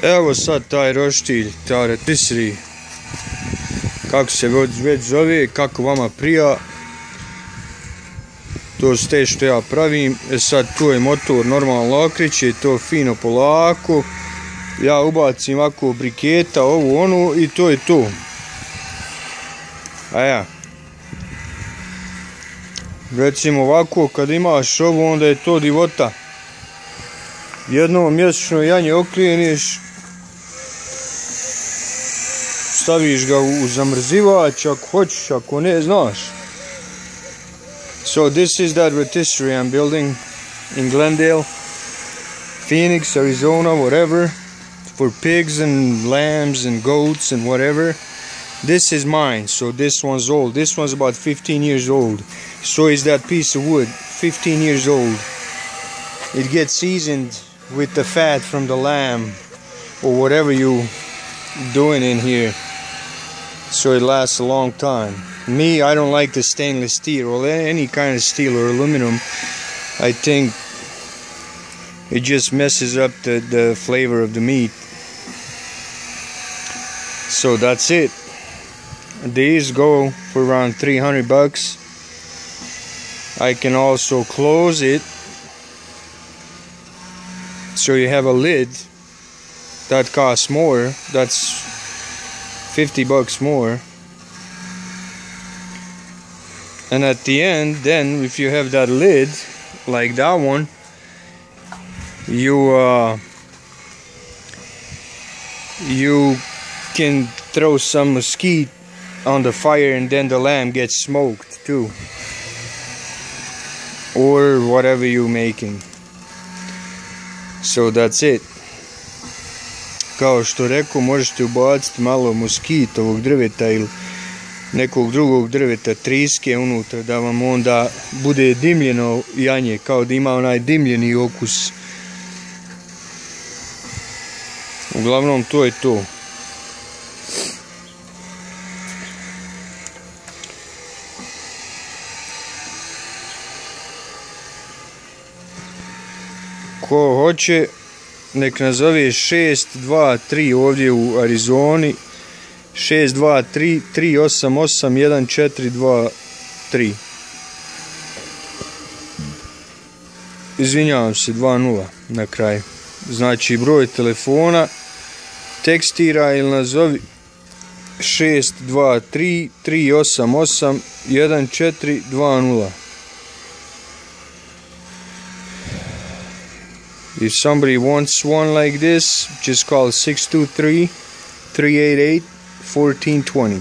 Evo sad taj roštilj, ta rotisserie, kako se već zove, kako vama prija. To su te što ja pravim. Sad tu je motor normalno okreće, to fino polako. Ja ubacim ovako briketa, ovu onu i to je to. A ja. Recimo ovako kad imaš ovo onda je to divota. Jednom mjesečno janje oklijeniš. Staviš ga u zamrzivač ako hoćeš, ako ne znaš. So this is that rotisserie I'm building in Glendale, Phoenix, Arizona, whatever, for pigs and lambs and goats and whatever. This is mine, so this one's old. This one's about 15 years old. So is that piece of wood, 15 years old. It gets seasoned with the fat from the lamb or whatever you doing in here, so it lasts a long time. Me, I don't like the stainless steel or any kind of steel or aluminum. I think it just messes up the flavor of the meat. So that's it. These go for around $300. I can also close it so you have a lid. That costs more. That's $50 more. And at the end, then if you have that lid like that one, you can throw some mesquite on the fire and then the lamb gets smoked too, or whatever you're making. So that's it. Kao što rekao, možete ubaciti malo moskitovog drveta ili nekog drugog drveta, triske unutra, da vam onda bude dimljeno janje, kao da ima onaj dimljeni okus. Uglavnom to je to. Ko hoće, nek nazove 623 ovdje u Arizoni, 623-388-1423. Izvinjavam se, 2-0 na kraju. Znači broj telefona, tekstira ili nazovi 623-388-1420. If somebody wants one like this, just call 623-388-1420.